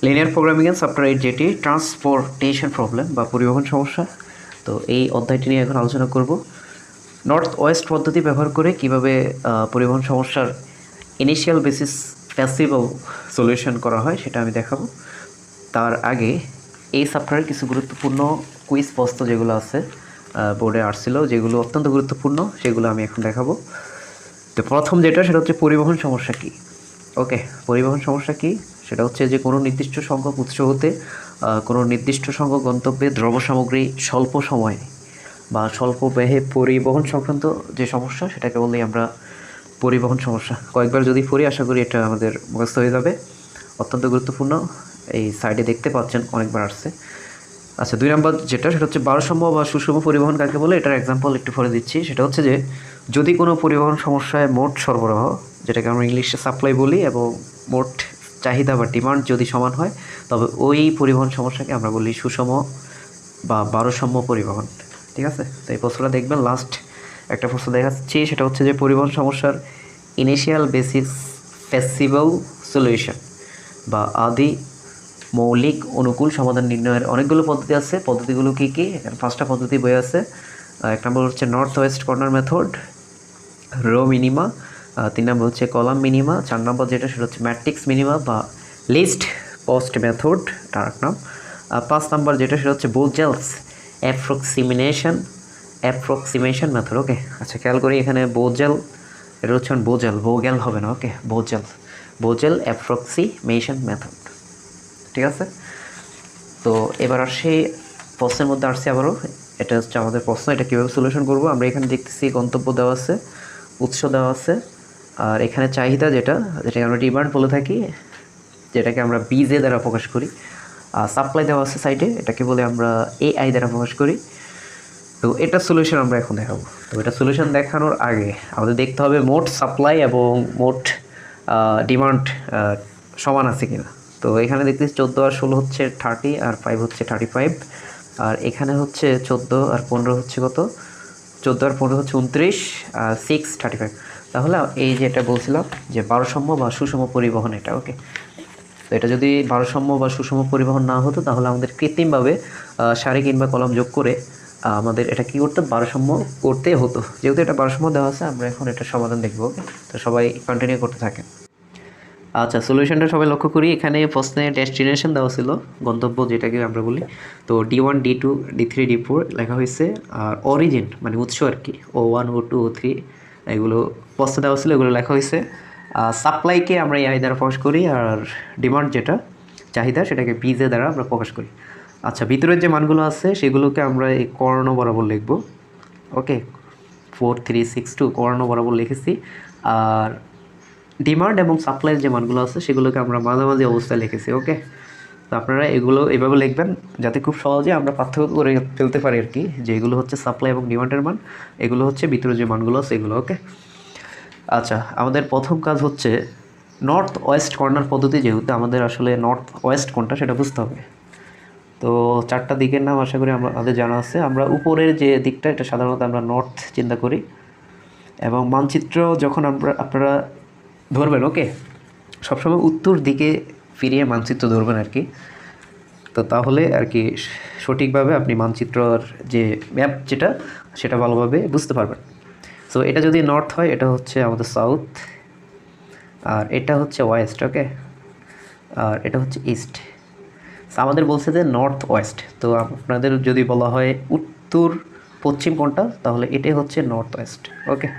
Linear programming এর chapter 8 যেটি transportation problem বা পরিবহন সমস্যা। তো এই অধ্যায়টি নিয়ে এখন আলোচনা করব। নর্থ ওয়েস্ট পদ্ধতি ব্যবহার করে কিভাবে পরিবহন সমস্যার ইনিশিয়াল বেসিস প্যাসিবল সলিউশন করা হয় সেটা আমি দেখাবো। তার আগে এই চ্যাপ্টারের কিছু গুরুত্বপূর্ণ কুইজ প্রশ্ন যেগুলো আছে বোর্ডে আসছিল, যেগুলো অত্যন্ত গুরুত্বপূর্ণ, সেগুলো আমি এখন দেখাবো। তো প্রথম যেটা, সেটা হচ্ছে পরিবহন সমস্যা কী। ওকে, পরিবহন সমস্যা কী? সেটা হচ্ছে যে কোনো নির্দিষ্ট সংখ্যক উৎস হতে কোনো নির্দিষ্ট সংখ্যক গন্তব্যে দ্রব্য সামগ্রী স্বল্প সময়ে বা স্বল্প ব্যয়ে পরিবহন সংক্রান্ত যে সমস্যা, সেটাকে বললেই আমরা পরিবহন সমস্যা। কয়েকবার যদি পড়ি আশা করি এটা আমাদের মুখস্থ হয়ে যাবে। অত্যন্ত গুরুত্বপূর্ণ, এই সাইডে দেখতে পাচ্ছেন অনেকবার আসছে। আচ্ছা, 2 নম্বর যেটা, সেটা হচ্ছে ভারসাম্য বা সুষম পরিবহন কাকে বলে, এটার এক্সাম্পল একটু পরে দিচ্ছি। সেটা হচ্ছে যে যদি কোনো পরিবহন সমস্যায় মোট সরবরাহ, যেটাকে আমরা ইংলিশে সাপ্লাই বলি, এবং মোট চাহিদা বা ডিমান্ড যদি সমান হয়, তবে ওই পরিবহন সমস্যাকে আমরা বলি সুষম বা ভারসাম্য পরিবহন। ঠিক আছে, তো এই প্রশ্নটা দেখবেন। লাস্ট একটা প্রশ্ন দেখাচ্ছি, সেটা হচ্ছে যে পরিবহন সমস্যার ইনিশিয়াল বেসিস ফেসিবল সলিউশন বা আদি মৌলিক অনুকূল সমাধান নির্ণয়ের অনেকগুলো পদ্ধতি আছে। পদ্ধতিগুলো কী কী? পাঁচটা পদ্ধতি বই আছে। এক নম্বর হচ্ছে north west corner method, row minima. 3 নম্বর হচ্ছে কলাম মিনিমা। 4 নম্বর যেটা, সেটা হচ্ছে ম্যাট্রিক্স মিনিমা বা লিস্ট কস্ট মেথড, তার এক নাম। 5 নম্বর যেটা, সেটা হচ্ছে বোজেলস অ্যাপ্রক্সিমেশন মেথড। ওকে, আচ্ছা খেয়াল করি এখানে বোজেল, এটা হচ্ছে বোগেল হবে না। ওকে, বোজেল অ্যাপ্রক্সিমেশন মেথড। ঠিক আছে, তো এবার আসি প্রশ্নের মধ্যে আসছে আবারও। এটা হচ্ছে আমাদের প্রশ্ন, এটা কীভাবে সলিউশন করব। আমরা এখানে দেখতেছি গন্তব্য দেওয়া আছে, উৎস দেওয়া আছে, আর এখানে চাহিদা যেটাকে আমরা ডিমান্ড বলে থাকি, যেটাকে আমরা বিজে দ্বারা প্রকাশ করি। আর সাপ্লাই দেওয়া আছে সাইডে, এটাকে বলে আমরা এআই দ্বারা প্রকাশ করি। তো এটা সলিউশন আমরা এখন দেখাবো। তো এটা সলিউশন দেখানোর আগে আমাদের দেখতে হবে মোট সাপ্লাই এবং মোট ডিমান্ড সমান আছে কিনা। তো এখানে দেখতেছি 14 আর 16 হচ্ছে 30, আর 5 হচ্ছে 35, আর এখানে হচ্ছে 14 আর 15 হচ্ছে কত? 14 আর 15 হচ্ছে 29, আর 6 35। তাহলে এই যে এটা বলছিলাম যে ভারসাম্য বা সুষম পরিবহন, এটা ওকে। তো এটা যদি ভারসাম্য বা সুষম পরিবহন না হতো, তাহলে আমাদের কৃত্রিমভাবে সারি কিংবা কলাম যোগ করে আমাদের এটা কী করতে, ভারসাম্য করতে হতো। যেহেতু এটা ভারসাম্য দেওয়া আছে, আমরা এখন এটা সমাধান দেখব। ওকে, তো সবাই কন্টিনিউ করতে থাকেন। আচ্ছা, সলিউশনটা সবাই লক্ষ্য করি। এখানে প্রশ্নে ডেস্টিনেশন দেওয়া ছিল, গন্তব্য যেটাকে আমরা বলি। তো D1 D2 D3 D4 লেখা হয়েছে। আর অরিজিন মানে উৎস আর কি, O1 O2 O3 এগুলো প্রশ্নে দেওয়া ছিল, এগুলো লেখা হয়েছে। সাপ্লাইকে আমরা এআই দ্বারা প্রকাশ করি, আর ডিমান্ড যেটা চাহিদা, সেটাকে বিজে দ্বারা আমরা প্রকাশ করি। আচ্ছা, ভিতরের যে মানগুলো আছে সেগুলোকে আমরা এই কর্ণ বরাবর লিখব। ওকে, 4 3 6 2 কর্ণ বরাবর লিখেছি। আর ডিমান্ড এবং সাপ্লাইয়ের যে মানগুলো আছে সেগুলোকে আমরা মাঝামাঝি অবস্থায় লিখেছি। ওকে, তো আপনারা এগুলো এভাবে লিখবেন যাতে খুব সহজে আমরা পার্থক্য করে ফেলতে পারি আর কি, যে এগুলো হচ্ছে সাপ্লাই এবং ডিমান্ডের মান, এগুলো হচ্ছে ভিতরে যে মানগুলো আছে এগুলো। ওকে, আচ্ছা আমাদের প্রথম কাজ হচ্ছে নর্থ ওয়েস্ট কর্নার পদ্ধতি। যেহেতু আমাদের আসলে নর্থ ওয়েস্ট কোনটা সেটা বুঝতে হবে। তো 4টা দিকের নাম আশা করি আমাদের জানা আছে। আমরা উপরের যে দিকটা, এটা সাধারণত আমরা নর্থ চিন্তা করি, এবং মানচিত্র যখন আপনারা ধরবেন, ওকে, সবসময় উত্তর দিকে ফিরিয়ে মানচিত্র ধরবেন আর কি। তো তাহলে আর কি সঠিকভাবে আপনি মানচিত্রর যে ম্যাপ যেটা, সেটা ভালোভাবে বুঝতে পারবেন। সো এটা যদি নর্থ হয়, এটা হচ্ছে আমাদের সাউথ, আর এটা হচ্ছে ওয়েস্ট। ওকে, আর এটা হচ্ছে ইস্ট। আমাদের বলছে যে নর্থ ওয়েস্ট। তো আপনাদের যদি বলা হয় উত্তর পশ্চিম কোনটা, তাহলে এটাই হচ্ছে নর্থ ওয়েস্ট। ওকে,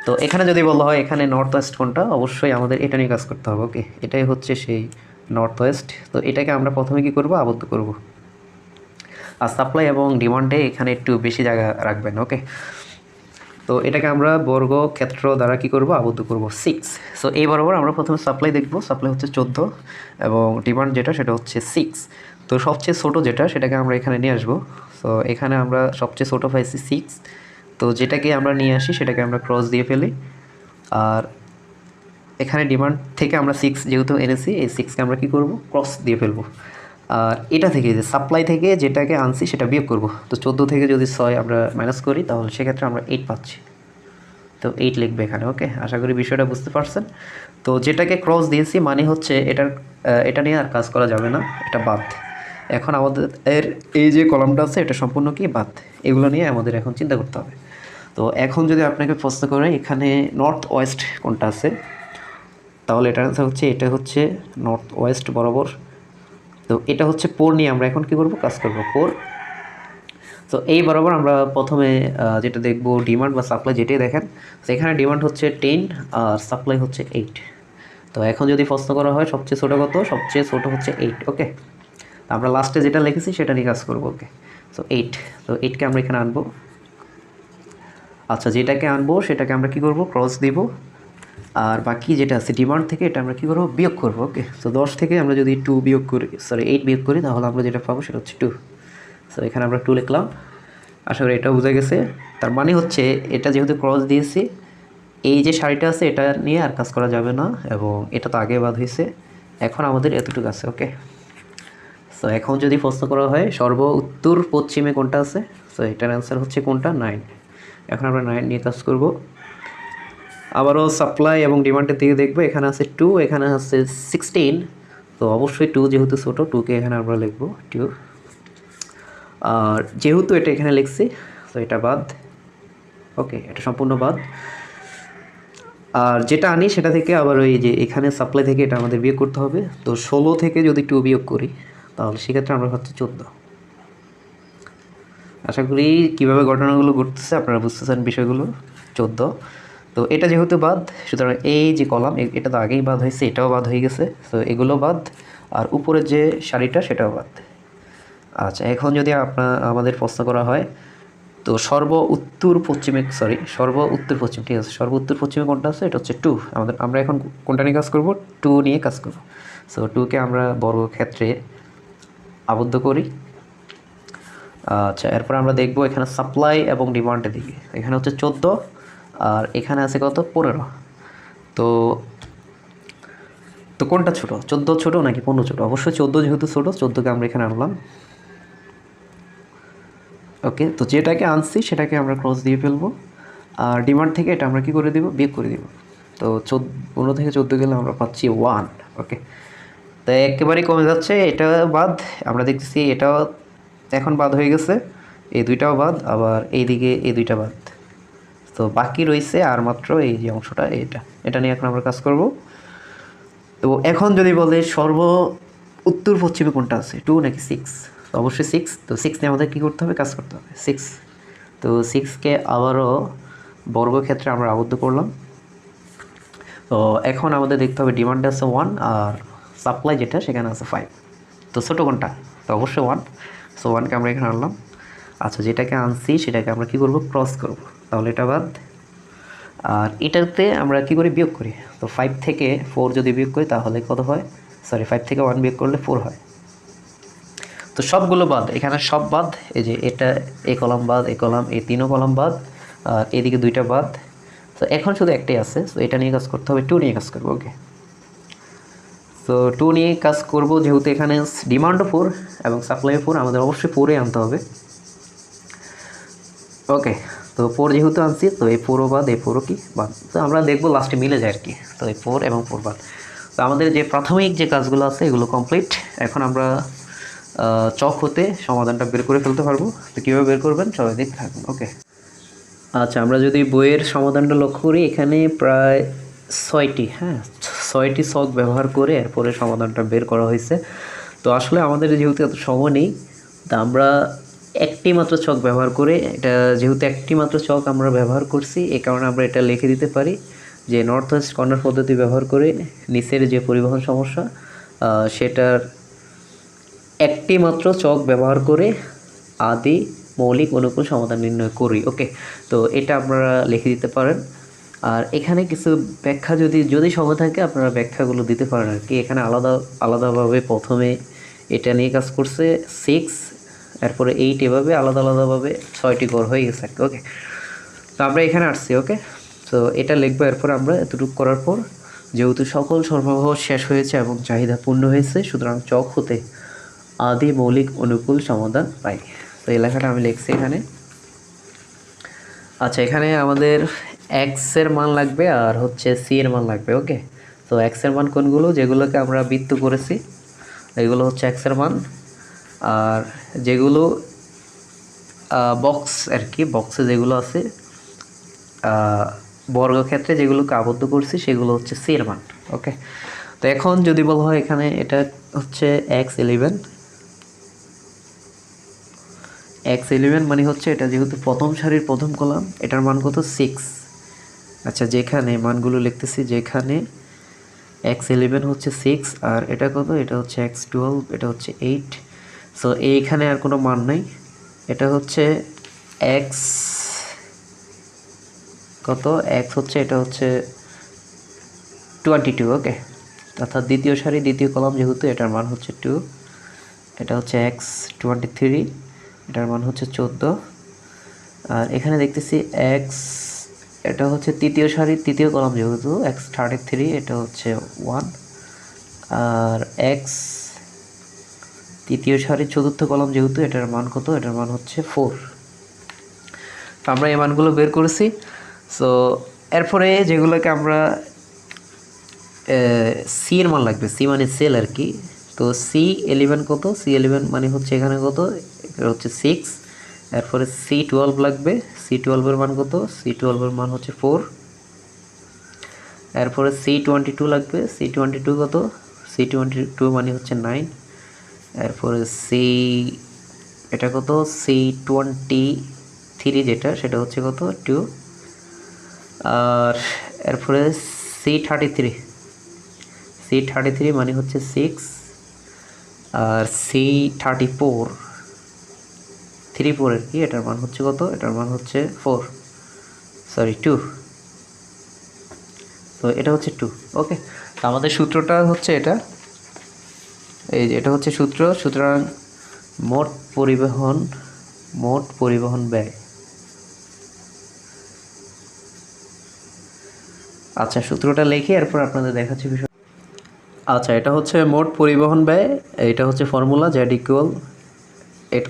তো এখানে যদি বলা হয় এখানে নর্থ ওয়েস্ট কোনটা, অবশ্যই আমাদের এটা নিয়ে কাজ করতে হবে। ওকে, এটাই হচ্ছে সেই নর্থ ওয়েস্ট। তো এটাকে আমরা প্রথমে কী করব, আবদ্ধ করব। আর সাপ্লাই এবং ডিমান্ডে এখানে একটু বেশি জায়গা রাখবেন। ওকে, তো এটাকে আমরা বর্গক্ষেত্র দ্বারা কী করব, আবদ্ধ করব 6। সো এই বরাবর আমরা প্রথমে সাপ্লাই দেখব। সাপ্লাই হচ্ছে 14, এবং ডিমান্ড যেটা সেটা হচ্ছে 6। তো সবচেয়ে ছোটো যেটা, সেটাকে আমরা এখানে নিয়ে আসবো। তো এখানে আমরা সবচেয়ে ছোটো পাইছি 6। তো যেটাকে আমরা নিয়ে আসি সেটাকে আমরা ক্রস দিয়ে ফেলি। আর এখানে ডিমান্ড থেকে আমরা 6 যেহেতু এনেছি, এই 6কে আমরা কী করব, ক্রস দিয়ে ফেলবো। আর এটা থেকে যে সাপ্লাই থেকে যেটাকে আনছি সেটা বিয়োগ করব। তো 14 থেকে যদি 6 আমরা মাইনাস করি, তাহলে সেক্ষেত্রে আমরা 8 পাচ্ছি। তো 8 লিখবে এখানে। ওকে, আশা করি বিষয়টা বুঝতে পারছেন। তো যেটাকে ক্রস দিয়েছি মানে হচ্ছে এটা নিয়ে আর কাজ করা যাবে না, এটা বাদ। এখন আমাদের এই যে কলামটা আছে এটা সম্পূর্ণ কি বাদ, এগুলো নিয়ে আমাদের এখন চিন্তা করতে হবে। তো এখন যদি আপনাকে প্রশ্ন করে এখানে নর্থ ওয়েস্ট কোনটা আছে, তাহলে এটা হচ্ছে নর্থ ওয়েস্ট বরাবর। তো এটা হচ্ছে পোর নিয়ে আমরা এখন কি করব, কাজ করব পোর। তো এই বরাবর আমরা প্রথমে যেটা দেখব ডিমান্ড বা সাপ্লাই, যেটাই দেখেন সেখানে ডিমান্ড হচ্ছে 10 আর সাপ্লাই হচ্ছে 8। তো এখন যদি প্রশ্ন করা হয় সবচেয়ে ছোটো কত, সবচেয়ে ছোটো হচ্ছে 8। ওকে, আমরা লাস্টে যেটা লিখেছি সেটা নিয়ে কাজ করবো। ওকে, তো 8, তো 8কে আমরা এখানে আনবো। আচ্ছা, যেটাকে আনবো সেটাকে আমরা কি করব, ক্রস দিব। আর বাকি যেটা আছে ডিমান্ড থেকে এটা আমরা কী করবো, বিয়োগ করবো। ওকে, তো 10 থেকে আমরা যদি 2 বিয়োগ করি, 8 বিয়োগ করি, তাহলে আমরা যেটা পাবো সেটা হচ্ছে 2। সো এখানে আমরা 2 লিখলাম। আশা করি এটাও বোঝা গেছে। তার মানে হচ্ছে এটা যেহেতু ক্রস দিয়েছি, এই যে সারিটা আছে এটা নিয়ে আর কাজ করা যাবে না, এবং এটা তো আগে বাদ হয়েছে। এখন আমাদের এতটুকু আছে। ওকে, সো এখন যদি প্রশ্ন করা হয় সর্ব উত্তর পশ্চিমে কোনটা আছে, সো এটার অ্যান্সার হচ্ছে কোনটা, 9। এখন আমরা 9 নিয়ে কাজ করব। আবারও সাপ্লাই এবং ডিমান্ডের দিকে দেখবো, এখানে আছে 2, এখানে আছে 16। তো অবশ্যই 2 যেহেতু ছোটো, 2কে এখানে আমরা লিখবো 2। আর যেহেতু এটা এখানে লিখছি, তো এটা বাদ। ওকে, এটা সম্পূর্ণ বাদ। আর যেটা আনি সেটা থেকে আবার ওই যে এখানে সাপ্লাই থেকে এটা আমাদের বিয়োগ করতে হবে। তো 16 থেকে যদি 2 বিয়োগ করি, তাহলে সেক্ষেত্রে আমরা হচ্ছে 14। আশা করি কীভাবে ঘটনাগুলো ঘটতেছে আপনারা বুঝতেছেন বিষয়গুলো। 14। তো এটা যেহেতু বাদ, সুতরাং এই যে কলাম এটা তো আগেই বাদ হয়েছে, এটাও বাদ হয়ে গেছে। তো এগুলো বাদ, আর উপরের যে সারিটা সেটাও বাদ। আচ্ছা, এখন যদি আমাদের প্রশ্ন করা হয়, তো সর্ব উত্তর পশ্চিমে ঠিক আছে, সর্ব উত্তর পশ্চিমে কোনটা আছে, এটা হচ্ছে 2। আমরা এখন কোনটা নিয়ে কাজ করব, 2 নিয়ে কাজ করব। সো 2কে আমরা বর্গক্ষেত্রে আবদ্ধ করি। আচ্ছা, এরপর আমরা দেখব এখানে সাপ্লাই এবং ডিমান্ডের দিকে। এখানে হচ্ছে 14 আর এখানে আছে কত, 15। তো তো কোনটা ছোট, 14 ছোট নাকি 15 ছোট? অবশ্যই 14 যেহেতু ছোট, 14কে আমরা এখানে আনলাম। ওকে, তো যেটাকে আনছি সেটাকে আমরা ক্রস দিয়ে ফেলবো। আর ডিমান্ড থেকে এটা আমরা কি করে দিব, বিয়োগ করে দিব। তো 15 থেকে 14 গেলে আমরা পাচ্ছি 1। ওকে, তো একেবারেই কমে যাচ্ছে, এটা বাদ। আমরা দেখতেছি এটাও এখন বাদ হয়ে গেছে, এই দুইটাও বাদ, আবার এইদিকে এই দুইটা বাদ। তো বাকি রয়েছে আর মাত্র এই যে অংশটা, এটা নিয়ে এখন আমরা কাজ করব। তো এখন যদি বলে সর্ব উত্তর পশ্চিমে কোনটা আছে, 2 নাকি 6? তো অবশ্যই 6। তো 6 নিয়ে আমাদের কী করতে হবে, কাজ করতে হবে 6। তো 6কে আবারও বর্গক্ষেত্রে আমরা আবদ্ধ করলাম। তো এখন আমাদের দেখতে হবে ডিমান্ডে আছে 1 আর সাপ্লাই যেটা সেখানে আছে 5। তো ছোটো কোনটা, তো অবশ্যই 1। সো 1কে আমরা এখানে আনলাম। আচ্ছা, যেটাকে আনছি সেটাকে আমরা কী করব, ক্রস করব। তাহলে এটা বাদ। আর এটাতে আমরা কী করি, বিয়োগ করি। তো 5 থেকে 4 যদি বিয়োগ করি তাহলে কত হয়, 5 থেকে 1 বিয়োগ করলে 4 হয়। তো সবগুলো বাদ, এখানে সব বাদ। এই যে এটা, এই কলাম বাদ, এই কলাম, এই 3 কলাম বাদ, আর এদিকে 2টা বাদ। তো এখন শুধু একটাই আছে, তো এটা নিয়ে কাজ করতে হবে, 2 নিয়ে কাজ করবো। ওকে, তো 2 নিয়ে কাজ করব। যেহেতু এখানে ডিমান্ডও 4 এবং সাপ্লাই 4, আমাদের অবশ্যই 4-এ আনতে হবে। ওকে, তো 4 যেহেতু আনছি, তো এই 4ও বাদ, এই 4ও কি বাদ। তো আমরা দেখবো লাস্টে মিলে যায় আর কি। তো এই 4 এবং 4 বাদ। তো আমাদের যে প্রাথমিক যে কাজগুলো আছে এগুলো কমপ্লিট। এখন আমরা চক হতে সমাধানটা বের করে ফেলতে পারবো। তো কীভাবে বের করবেন সবাই দেখতে থাকুন। ওকে, আচ্ছা, আমরা যদি বইয়ের সমাধানটা লক্ষ্য করি, এখানে প্রায় 6টি ছক ব্যবহার করে এরপরে সমাধানটা বের করা হয়েছে। তো আসলে আমাদের যেহেতু এত সময় নেই, তা আমরা একটি মাত্র ছক ব্যবহার করে, এটা যেহেতু একটি মাত্র ছক আমরা ব্যবহার করছি, এই কারণে আমরা এটা লিখে দিতে পারি যে নর্থ ওয়েস্ট কর্নার পদ্ধতি ব্যবহার করে নিচের যে পরিবহন সমস্যা সেটার একটি মাত্র ছক ব্যবহার করে আদি মৌলিক অনুকূল সমাধান নির্ণয় করি। ওকে, তো এটা আপনারা লিখে দিতে পারেন। আর এখানে কিছু ব্যাখ্যা যদি সময় থাকে আপনারা ব্যাখ্যাগুলো দিতে পারেন আর কি। এখানে আলাদাভাবে প্রথমে এটা নিয়ে কাজ করছে 6, এরপরে 8, এভাবে আলাদাভাবে 6টি ঘর হয়ে গেছে আর কি। ওকে, তো আমরা এখানে আসছি। ওকে, তো এটা লিখবো। এরপর আমরা এতটুকু করার পর যেহেতু সকল সরবরাহ শেষ হয়েছে এবং চাহিদা পূর্ণ হয়েছে, সুতরাং চক হতে আদি মৌলিক অনুকূল সমাধান পাই। তো এই লেখাটা আমি লিখছি এখানে। আচ্ছা, এখানে আমাদের এক্স এর মান লাগবে আর হচ্ছে সি এর মান লাগবে। ওকে, তো এক্স এর মান কোনগুলো, যেগুলোকে আমরা বৃত্ত করেছি এগুলো হচ্ছে এক্স এর মান, আর যেগুলো বক্স আর কি, বক্সে যেগুলো আছে বর্গক্ষেত্রে যেগুলোকে আবদ্ধ করছি সেগুলো হচ্ছে সি এর মান। ওকে, তো এখন যদি বলা হয় এখানে এটা হচ্ছে x11, x11 মানে হচ্ছে এটা যেহেতু প্রথম সারির প্রথম কলাম, এটার মান কত 6। আচ্ছা, যেখানে মানগুলো লিখতেছি, যেখানে x11 হচ্ছে 6 আর এটা কত, এটা হচ্ছে x12, এটা হচ্ছে 8। সো এইখানে আর কোনো মান নাই, এটা হচ্ছে x কত, x হচ্ছে এটা হচ্ছে 22। ওকে, অর্থাৎ দ্বিতীয় সারি দ্বিতীয় কলাম যেহেতু এটার মান হচ্ছে 2, এটা হচ্ছে x23, এটার মান হচ্ছে 14। আর এখানে দেখতেছি x, এটা হচ্ছে তৃতীয় সারি তৃতীয় কলাম যেহেতু x33, এটা হচ্ছে 1। আর x তৃতীয় সারি চতুর্থ কলাম যেহেতু এটার মান কত, এটার মান হচ্ছে 4। তো আমরা এই মানগুলো বের করেছি। সো এরপরে যেগুলোকে আমরা সি এর মান লাগবে, সি মানে সেল আর কি। তো C11 কত, C11 মানে হচ্ছে এখানে কত, এটা হচ্ছে 6। এরপরে C12 লাগবে, C12 এর মান কত, C12 এর মান হচ্ছে 4। এরপরে C22 লাগবে, C22 কত, C22 মানে হচ্ছে 9। এরপরে এটা কত, C23 যেটা সেটা হচ্ছে কত 2। আর এরপরে C33 মানে হচ্ছে 6। আর C34 আর কি, এটার মান হচ্ছে কত, এটার মান হচ্ছে 2। তো এটা হচ্ছে 2। ওকে, তো আমাদের সূত্রটা হচ্ছে এটা, এই যে এটা হচ্ছে সূত্র। সুতরাং মোট পরিবহন ব্যয়। আচ্ছা, সূত্রটা লিখে এরপর আপনাদের দেখাচ্ছি বিষয়। আচ্ছা, এটা হচ্ছে মোট পরিবহন ব্যয়, এটা হচ্ছে ফর্মুলা Z ইকুয়াল,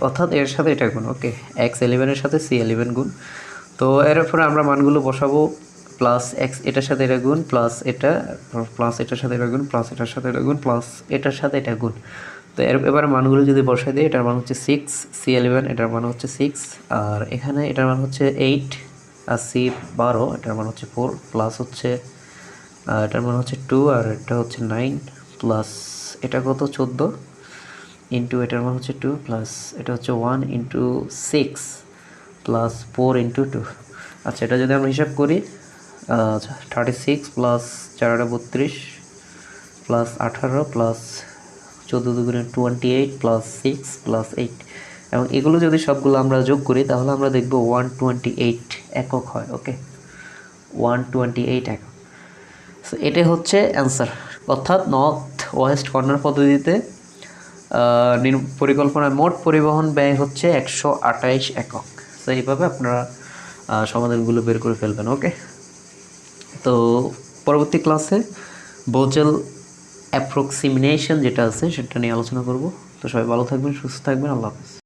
অর্থাৎ এর সাথে এটা গুণ। ওকে, x11 এর সাথে C11 গুণ। তো এরপরে আমরা মানগুলো বসাবো, প্লাস এক্স এটার সাথে এটা গুণ, প্লাস এটা, প্লাস এটার সাথে এটা গুণ, প্লাস এটার সাথে এটা গুণ, প্লাস এটার সাথে এটা গুণ। তো এবার মানগুলো যদি বসাই দিই, এটার মান হচ্ছে 6, C11 এটার মান হচ্ছে 6, আর এখানে এটার মান হচ্ছে 8, আর C12 এটার মান হচ্ছে 4, প্লাস হচ্ছে এটার মান হচ্ছে 2, আর এটা হচ্ছে 9, প্লাস এটা কত 14, ইন্টু এটার মান হচ্ছে 2, প্লাস এটা হচ্ছে 1 ইন্টু 6, প্লাস 4 ইন্টু 2। আচ্ছা, এটা যদি আমরা হিসাব করি, 36 প্লাস 4 32, প্লাস 18, প্লাস 14 দুগুণে 28, প্লাস 6 প্লাস 8, এবং এগুলো যদি সবগুলো আমরা যোগ করি তাহলে আমরা দেখব 128 একক হয়। ওকে, 128 একক। সো এটাই হচ্ছে অ্যান্সার, অর্থাৎ নর্থ ওয়েস্ট কর্নার পদ্ধতিতে পরিকল্পনার মোট পরিবহন ব্যয় হচ্ছে 128 একক। তো এইভাবে আপনারা সমাধানগুলো বের করে ফেলবেন। ওকে, তো পরবর্তী ক্লাসে বোজেল অ্যাপ্রক্সিমেশন যেটা আছে সেটা নিয়ে আলোচনা করব। তো সবাই ভালো থাকবেন, সুস্থ থাকবেন, আল্লাহ হাফেজ।